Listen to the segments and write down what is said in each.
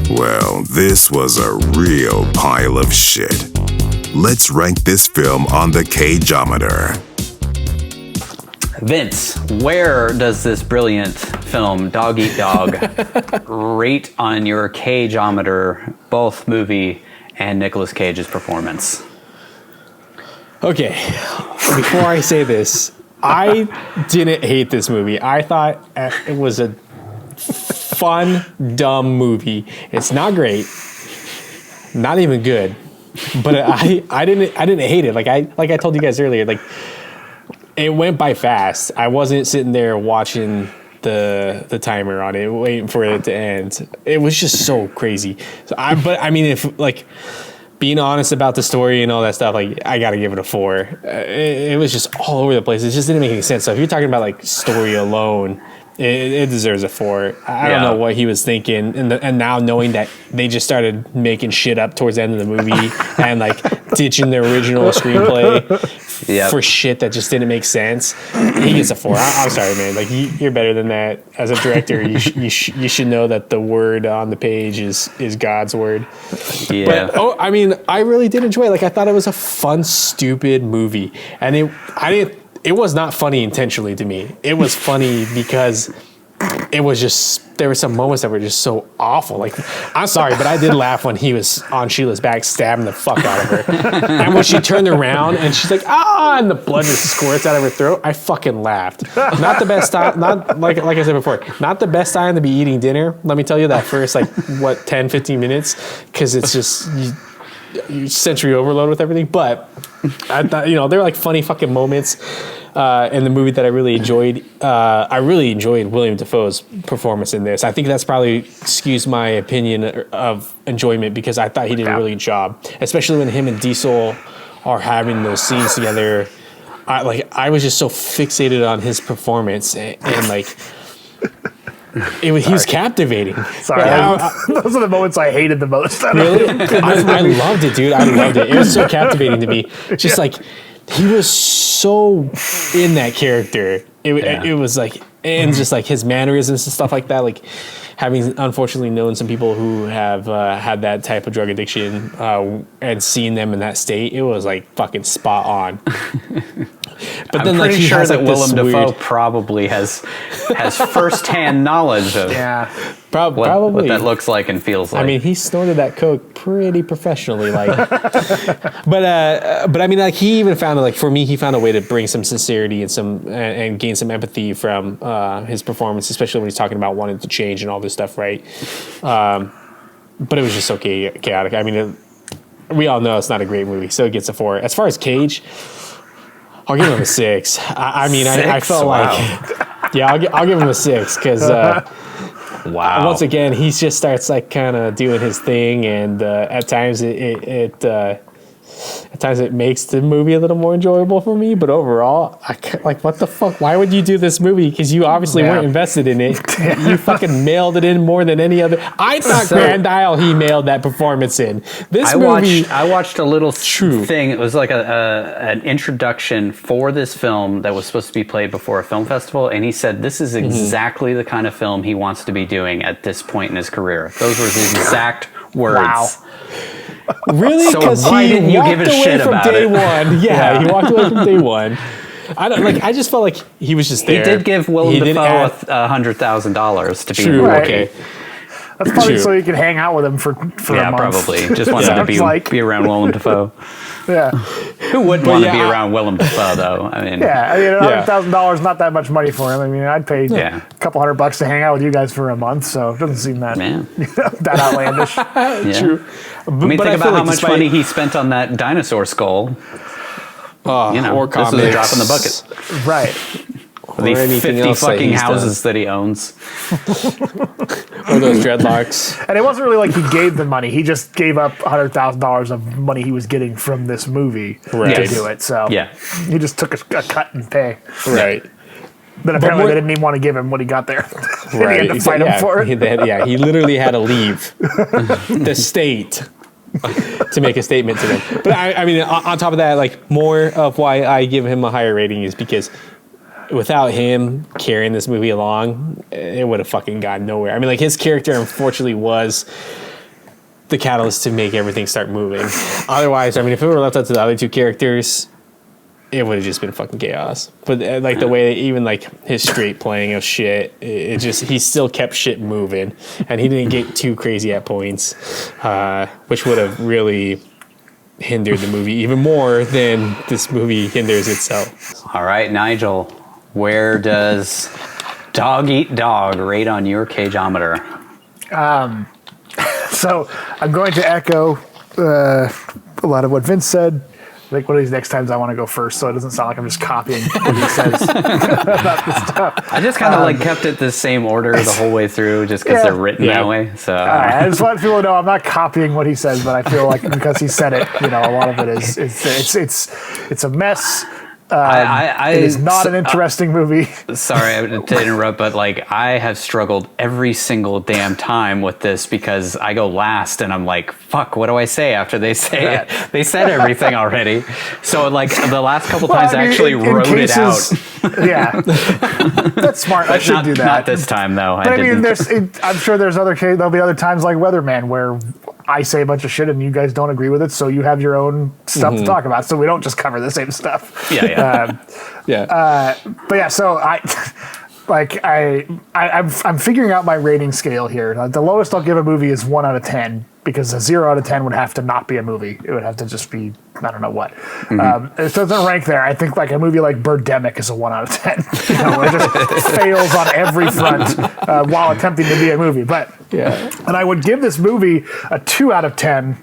Well, this was a real pile of shit. Let's rank this film on the Cageometer. Vince, where does this brilliant film, Dog Eat Dog, rate on your Cageometer, both movie and Nicolas Cage's performance? Okay, before I say this, I didn't hate this movie. I thought it was a fun, dumb movie. It's not great, not even good, but I didn't hate it. Like I told you guys earlier, like it went by fast. I wasn't sitting there watching the timer on it, waiting for it to end. It was just so crazy. But I mean, if like being honest about the story and all that stuff, like I gotta give it a 4. It was just all over the place. It just didn't make any sense. So if you're talking about like story alone, it deserves a 4. I don't know what he was thinking, and now knowing that they just started making shit up towards the end of the movie and like ditching the original screenplay for shit that just didn't make sense, he gets a 4. I'm sorry, man. Like you're better than that. As a director, you should know that the word on the page is God's word. Yeah. But I mean, I really did enjoy it. Like I thought it was a fun, stupid movie, and it was not funny intentionally to me. It was funny because it was just, there were some moments that were just so awful. Like, I'm sorry, but I did laugh when he was on Sheila's back stabbing the fuck out of her. And when she turned around and she's like, ah, and the blood just squirts out of her throat, I fucking laughed. Not the best time, not like I said before, not the best time to be eating dinner. Let me tell you that first, 10, 15 minutes, because it's just, you sensory overload with everything. But I thought, there were like funny fucking moments in the movie that I really enjoyed. I really enjoyed Willem Dafoe's performance in this. I think that's probably excused my opinion of enjoyment, because I thought he did a really good job, especially when him and Diesel are having those scenes together. I was just so fixated on his performance, and like he was captivating. Sorry, those are the moments I hated the most. Really? I loved it, dude. I loved it. It was so captivating to me. Just like, he was so in that character. It was like, and just like his mannerisms and stuff like that. Like, having unfortunately known some people who have had that type of drug addiction and seen them in that state, it was like fucking spot on. But I'm pretty sure that Willem Dafoe probably has firsthand knowledge of probably what that looks like and feels like. I mean, he snorted that coke pretty professionally, like. but I mean, like, he even found for me, he found a way to bring some sincerity and gain some empathy from his performance, especially when he's talking about wanting to change and all this stuff, right? But it was just so chaotic. I mean, we all know it's not a great movie, so it gets a 4. As far as Cage, I'll give him a 6. I felt I'll give him a 6 because once again, he just starts like kind of doing his thing, and at times it makes the movie a little more enjoyable for me. But overall, what the fuck? Why would you do this movie? Because you obviously weren't invested in it. You fucking mailed it in more than any other. I thought Grand Isle, he mailed that performance in. I watched a little thing. It was like an introduction for this film that was supposed to be played before a film festival, and he said this is exactly the kind of film he wants to be doing at this point in his career. Those were his exact words. Wow. Really? So why didn't you give a shit about it? One. Yeah, he walked away from day one. I just felt like he was just there. He did give Willem Dafoe $100,000 to be okay. That's probably so you could hang out with him for a month. Probably. Just wanted to be around Willem Dafoe. Yeah. Who wouldn't want to be around Willem Dafoe, though? I mean, $100,000 not that much money for him. I mean, I'd pay a couple $100 to hang out with you guys for a month, so it doesn't seem that that outlandish. True. Think about how much money he spent on that dinosaur skull. Or this was a drop in the bucket. Right. The 50 fucking houses that he owns. Or those dreadlocks. And it wasn't really like he gave them money. He just gave up $100,000 of money he was getting from this movie to do it. So he just took a cut and pay. Right. Then apparently they didn't even want to give him what he got there. Right. He had to fight him for it. He literally had to leave the state to make a statement to them. But I mean, on top of that, like, more of why I give him a higher rating is because without him carrying this movie along, it would have fucking gone nowhere. I mean, like, his character unfortunately was the catalyst to make everything start moving. Otherwise, I mean, if it were left up to the other two characters, it would have just been fucking chaos. But like the way that even like his straight playing of shit, it just, he still kept shit moving, and he didn't get too crazy at points, which would have really hindered the movie even more than this movie hinders itself. All right, Nigel, where does Dog Eat Dog rate on your Cageometer? So I'm going to echo a lot of what Vince said. I think one of these next times I want to go first, so it doesn't sound like I'm just copying what he says about this stuff. I just kind of like kept it the same order the whole way through, just because they're written that way. So I just want people to know I'm not copying what he says, but I feel like because he said it, a lot of it is it's a mess. It is not an interesting movie. Sorry to interrupt, but like I have struggled every single damn time with this because I go last and I'm like, fuck, what do I say after they say it? They said everything already. So like the last couple times I actually wrote it out. Yeah. That's smart. I should do that. Not this time though. But I mean, I'm sure there'll be other times like Weatherman where I say a bunch of shit and you guys don't agree with it, so you have your own stuff to talk about, so we don't just cover the same stuff. Yeah. But yeah, so I'm figuring out my rating scale here. The lowest I'll give a movie is 1 out of 10, because a 0 out of 10 would have to not be a movie. It would have to just be, I don't know what. It doesn't rank there. I think like a movie like Birdemic is a 1 out of 10. It just fails on every front while attempting to be a movie. And I would give this movie a 2 out of 10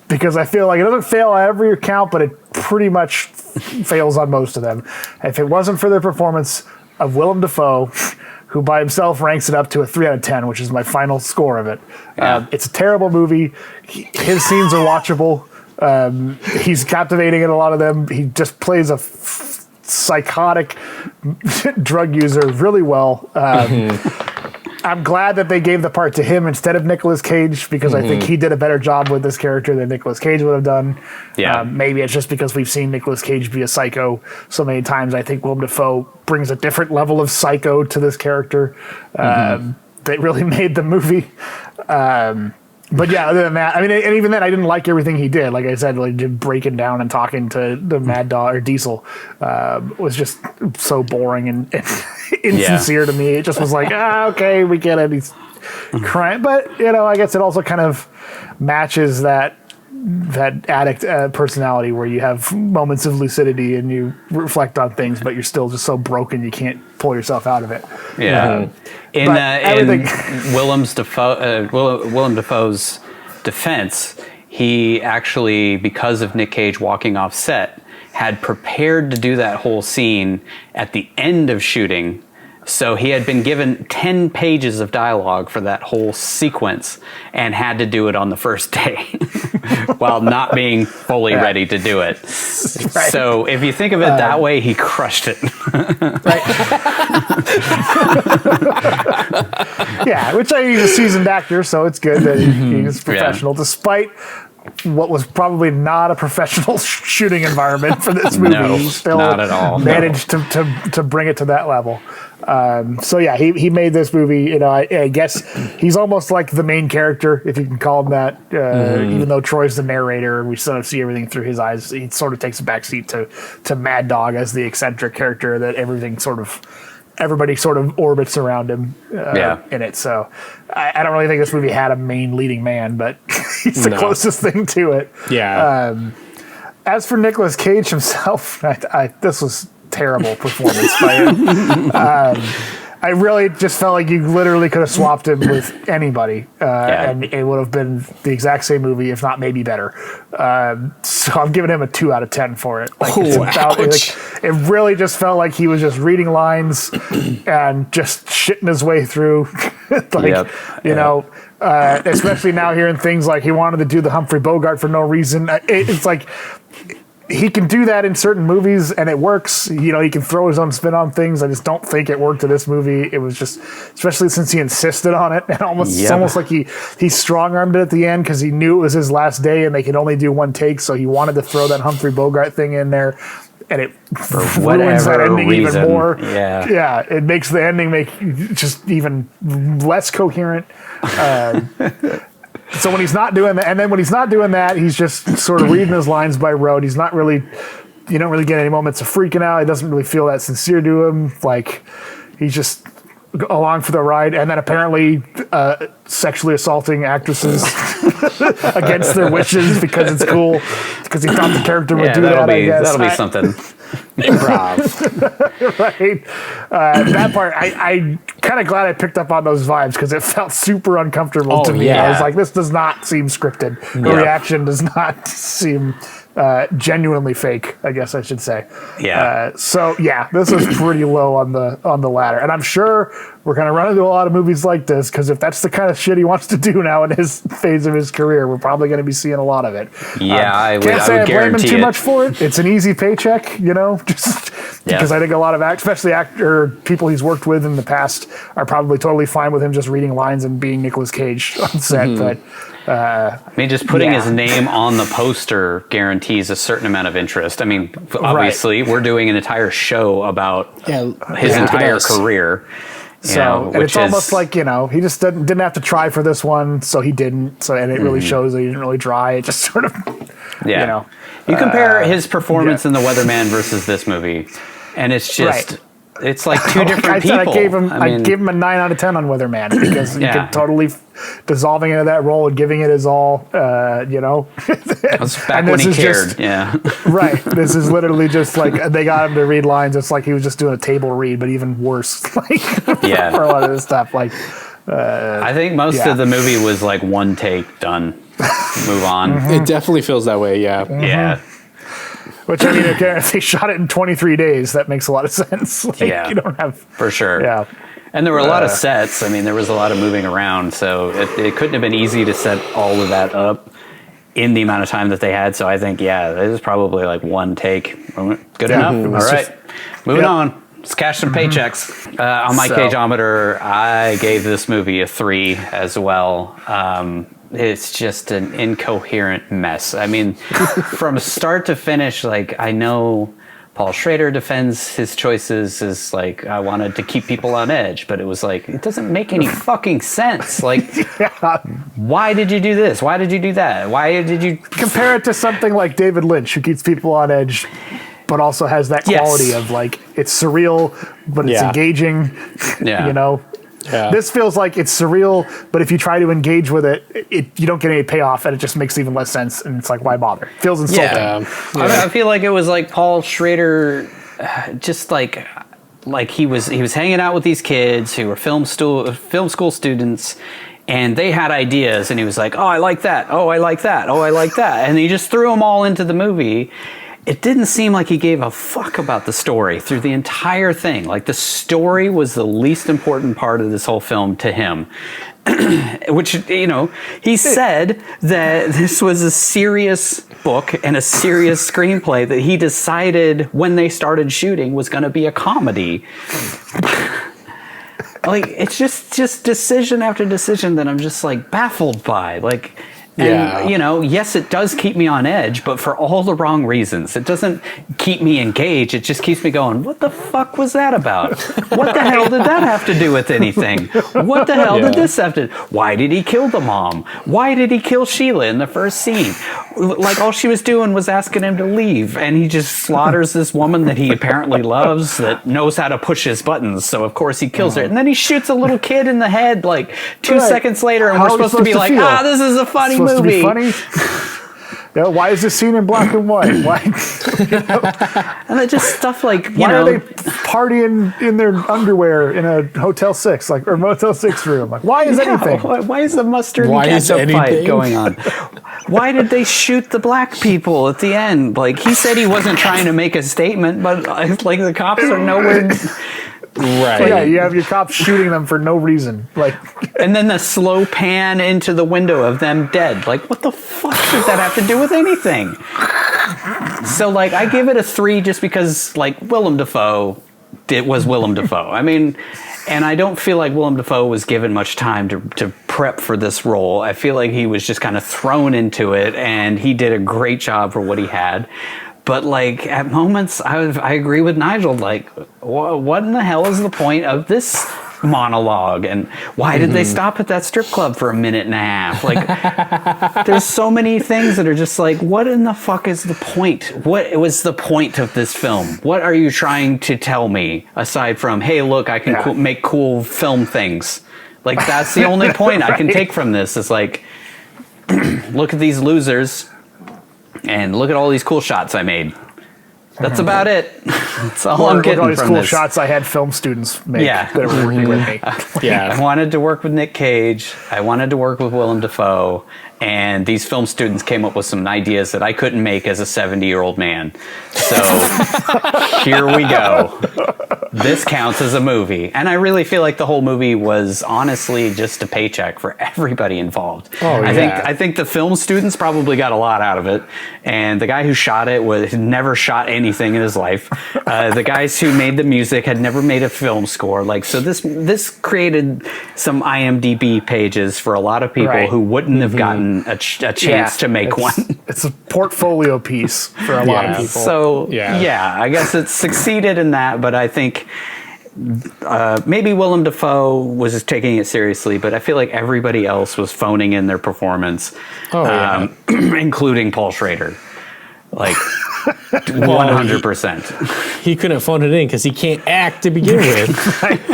because I feel like it doesn't fail on every account, but it pretty much fails on most of them. If it wasn't for the performance of Willem Dafoe, who by himself ranks it up to a 3 out of 10, which is my final score of it. It's a terrible movie. His scenes are watchable. He's captivating in a lot of them. He just plays a psychotic drug user really well. I'm glad that they gave the part to him instead of Nicolas Cage, because I think he did a better job with this character than Nicolas Cage would have done. Maybe it's just because we've seen Nicolas Cage be a psycho so many times. I think Willem Dafoe brings a different level of psycho to this character that really made the movie. But yeah, other than that, I mean, and even then, I didn't like everything he did. Like I said, like breaking down and talking to the Mad Dog or Diesel was just so boring and insincere to me. It just was like, okay, we get it. He's crying, but I guess it also kind of matches that addict personality where you have moments of lucidity and you reflect on things, but you're still just so broken you can't pull yourself out of it. In Willem Dafoe's defense, he actually, because of Nick Cage walking off set, had prepared to do that whole scene at the end of shooting. So he had been given 10 pages of dialogue for that whole sequence and had to do it on the first day while not being fully ready to do it. Right. So if you think of it that way, he crushed it. Yeah, which he's a seasoned actor, so it's good that he's professional, despite what was probably not a professional shooting environment for this movie. No, he still not at all. Managed to bring it to that level. So yeah, he made this movie. I guess he's almost like the main character, if you can call him that. Even though Troy's the narrator, and we sort of see everything through his eyes. He sort of takes a backseat to Mad Dog as the eccentric character that everybody sort of orbits around him in it. So I don't really think this movie had a main leading man, but he's the closest thing to it. Yeah. As for Nicolas Cage himself, this was terrible performance by him. I really just felt like you literally could have swapped him with anybody, and it would have been the exact same movie, if not maybe better. So I'm giving him a 2 out of 10 for it. It really just felt like he was just reading lines and just shitting his way through. Especially now hearing things like he wanted to do the Humphrey Bogart for no reason. It's like, he can do that in certain movies and it works. He can throw his own spin on things. I just don't think it worked in this movie. It was just, especially since he insisted on it, and it's almost like he strong-armed it at the end because he knew it was his last day and they could only do one take, so he wanted to throw that Humphrey Bogart thing in there, and it ruins that ending even more. It makes the ending just even less coherent. So when he's not doing that, and then when he's not doing that, he's just sort of reading his lines by rote. He's not really, you don't really get any moments of freaking out. He doesn't really feel that sincere to him. Like, he's just along for the ride, and then apparently sexually assaulting actresses against their wishes because it's cool, because he thought the character would do that. I guess that'll be something. Improv. Right. That part, I kind of glad I picked up on those vibes because it felt super uncomfortable to me. yeah. I was like, this does not seem scripted. The reaction does not seem genuinely fake, I guess I should say. Yeah. So yeah, this is pretty low on the ladder, and I'm sure we're gonna run into a lot of movies like this because if that's the kind of shit he wants to do now in his phase of his career, we're probably gonna be seeing a lot of it. Yeah, I would Can't say I blame him guarantee too it. much for it. It's an easy paycheck, just because I think a lot of especially people he's worked with in the past are probably totally fine with him just reading lines and being Nicolas Cage on set, but. I mean, just putting his name on the poster guarantees a certain amount of interest. I mean, obviously, we're doing an entire show about his entire career. So, and it's almost like, he just didn't have to try for this one, so he didn't. So, and it really shows that he didn't really try. It just sort of, You compare his performance in The Weatherman versus this movie, and it's just... It's like two different people. I gave him a 9 out of 10 on Weatherman because he could totally dissolving into that role and giving it his all. That's back when he cared. Right. This is literally just like they got him to read lines. It's like he was just doing a table read, but even worse. For a lot of this stuff. I think most of the movie was like one take, done, move on. It definitely feels that way. Yeah. Yeah. Which, I mean, if they shot it in 23 days, that makes a lot of sense. You don't have... For sure. Yeah. And there were a lot of sets. I mean, there was a lot of moving around, so it couldn't have been easy to set all of that up in the amount of time that they had. So I think, it was probably like one take. Good enough. All right. Moving on. Let's cash some paychecks. On my Cageometer, I gave this movie a 3 as well. It's just an incoherent mess. I mean, from start to finish, I know Paul Schrader defends his choices as I wanted to keep people on edge, but it was it doesn't make any fucking sense. Why did you do this? Why did you do that? Why did you compare it to something like David Lynch, who keeps people on edge, but also has that quality of it's surreal, but it's engaging. Yeah. Yeah. This feels like it's surreal, but if you try to engage with it, you don't get any payoff, and it just makes even less sense. And it's like, why bother? It feels insulting. Yeah. I feel like it was like Paul Schrader, just like he was hanging out with these kids who were film school students, and they had ideas, and he was like, oh, I like that. Oh, I like that. Oh, I like that. And he just threw them all into the movie. It didn't seem like he gave a fuck about the story through the entire thing. The story was the least important part of this whole film to him. Which, he said that this was a serious book and a serious screenplay that he decided when they started shooting was going to be a comedy. It's just decision after decision that I'm just baffled by. And, yes, it does keep me on edge, but for all the wrong reasons. It doesn't keep me engaged. It just keeps me going, what the fuck was that about? What the hell did that have to do with anything? What the hell did this have to... Why did he kill the mom? Why did he kill Sheila in the first scene? All she was doing was asking him to leave, and he just slaughters this woman that he apparently loves, that knows how to push his buttons, so of course he kills her. And then he shoots a little kid in the head 2 seconds later, and we're supposed to be this is a funny movie. To be funny. Why is this scene in black and white? Why? And it's just stuff why are they partying in their underwear in a Hotel 6 or Motel 6 room? Why is anything? Why is the mustard and ketchup fight going on? Why did they shoot the black people at the end? He said he wasn't trying to make a statement, but the cops are nowhere. Right. Yeah, you have your cops shooting them for no reason. And then the slow pan into the window of them dead. What the fuck does that have to do with anything? So, I give it a 3 just because, Willem Dafoe, it was Willem Dafoe. I mean, and I don't feel like Willem Dafoe was given much time to prep for this role. I feel like he was just kind of thrown into it, and he did a great job for what he had. But at moments, I agree with Nigel. What in the hell is the point of this monologue, and why did they stop at that strip club for a minute and a half? Like, there's so many things that are just like, what in the fuck is the point? What was the point of this film? What are you trying to tell me aside from, hey, look, I can make cool film things? Like, that's the only point I can take from this. Is like, look at these losers and look at all these cool shots I made. That's about it. That's all I'm getting all these from cool this. shots I had film students make Yeah. that were working with me. Yeah. I wanted to work with Nick Cage. I wanted to work with Willem Dafoe. And these film students came up with some ideas that I couldn't make as a 70-year-old man. So here we go. This counts as a movie. And I really feel like the whole movie was honestly just a paycheck for everybody involved. Oh, yeah. I think the film students probably got a lot out of it. And the guy who shot it had never shot anything in his life. The guys who made the music had never made a film score. Like, so this created some IMDb pages for a lot of people who wouldn't have gotten a chance to make one. It's a portfolio piece for a lot of people. So, I guess it succeeded in that, but I think maybe Willem Dafoe was just taking it seriously, but I feel like everybody else was phoning in their performance, including Paul Schrader. Like, 100%. He couldn't phone it in because he can't act to begin with.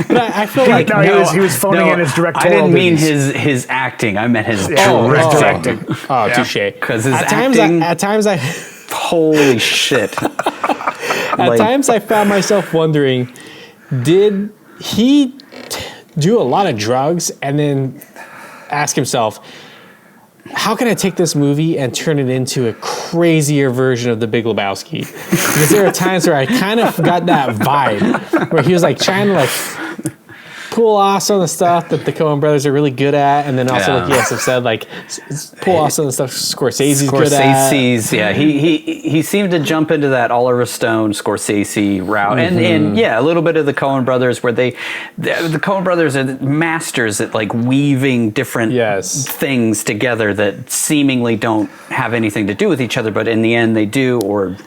But I feel like he was phoning in his directorial. I didn't mean his acting. I meant his directing. Oh, touche. Because his acting. At times I holy shit. At times I found myself wondering, did he do a lot of drugs and then ask himself, how can I take this movie and turn it into a crazier version of The Big Lebowski? Because there are times where I kind of got that vibe where he was like trying to like pull off some of the stuff that the Coen brothers are really good at, and then also like you guys have said, like pull off some of the stuff Scorsese's good at. He seemed to jump into that Oliver Stone Scorsese route, and a little bit of the Coen brothers, where the Coen brothers are masters at like weaving different things together that seemingly don't have anything to do with each other, but in the end they do, or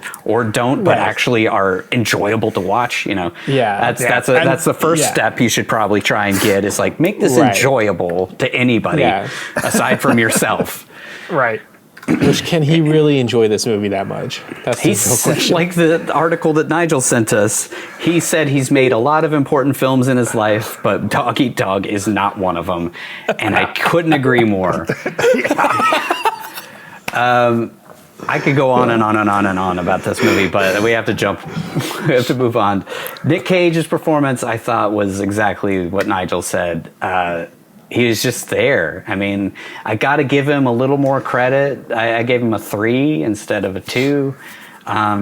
don't, but actually are enjoyable to watch. You know, that's the first step you should probably try and get, is like, make this enjoyable to anybody aside from yourself. Right. Which, can he really enjoy this movie that much? That's the real question. Like the article that Nigel sent us, he said he's made a lot of important films in his life, but Dog Eat Dog is not one of them. And I couldn't agree more. I could go on and on and on and on about this movie, but we have to move on. Nick Cage's performance, I thought, was exactly what Nigel said. He was just there. I mean, I got to give him a little more credit. I gave him a 3 instead of a 2.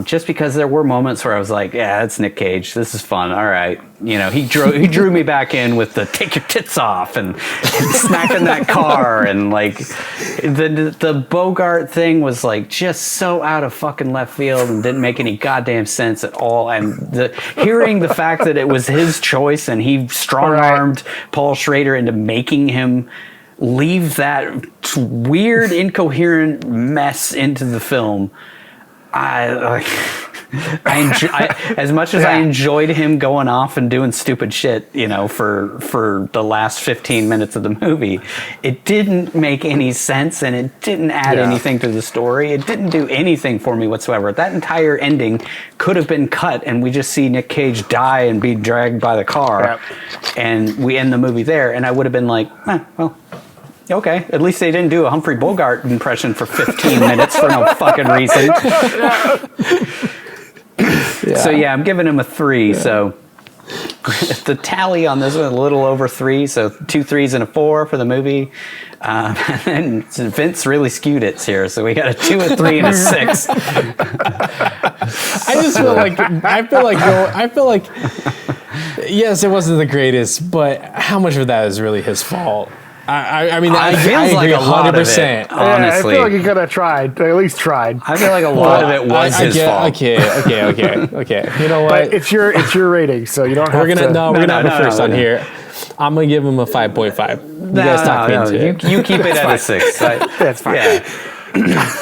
Just because there were moments where I was like, yeah, it's Nick Cage. This is fun. All right. You know, he drew me back in with the take your tits off and smacking that car. And like the Bogart thing was like just so out of fucking left field and didn't make any goddamn sense at all. And hearing the fact that it was his choice and he strong-armed Paul Schrader into making him leave that weird, incoherent mess into the film. As much as I enjoyed him going off and doing stupid shit, you know, for the last 15 minutes of the movie, it didn't make any sense and it didn't add anything to the story. It didn't do anything for me whatsoever. That entire ending could have been cut and we just see Nick Cage die and be dragged by the car and we end the movie there, and I would have been like, well, okay, at least they didn't do a Humphrey Bogart impression for 15 minutes for no fucking reason. So yeah, I'm giving him a 3. So the tally on this was a little over 3, so 2 3s and a 4 for the movie. And Vince really skewed it here, so we got a 2, a 3, and a 6. I just feel like yes, it wasn't the greatest, but how much of that is really his fault? I mean, I agree like 100%. Honestly, I feel like he could have tried. At least tried. I feel like a lot of it was his fault. Okay. You know what? But it's your rating, so you don't have to. We're gonna have a first on here. I'm gonna give him a 5.5. You guys talk me into it. You keep it at a 6. That's fine. Yeah.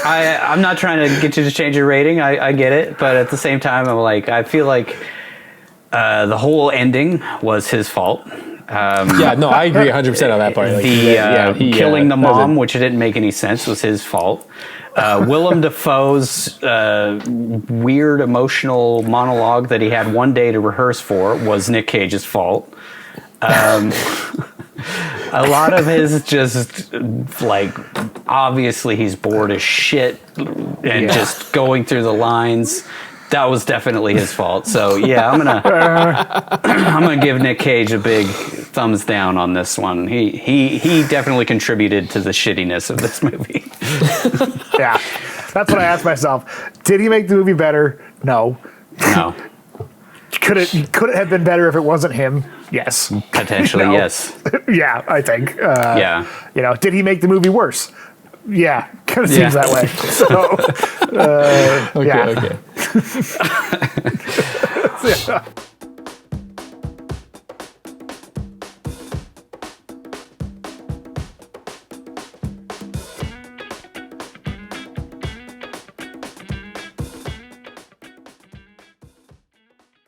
I'm not trying to get you to change your rating. I get it, but at the same time, I'm like, I feel like the whole ending was his fault. Yeah, no, I agree 100% on that part. Like, Killing the mom, which didn't make any sense, was his fault. Willem Dafoe's weird emotional monologue that he had one day to rehearse for was Nick Cage's fault. A lot of his just like, obviously he's bored as shit and just going through the lines. That was definitely his fault. So yeah, I'm gonna give Nick Cage a big thumbs down on this one. He definitely contributed to the shittiness of this movie. Yeah, that's what I asked myself. Did he make the movie better? No. Could it have been better if it wasn't him? Yes. Potentially, yes. Yeah, I think. Yeah. You know, did he make the movie worse? Yeah, kind of seems that way. So, okay. yeah.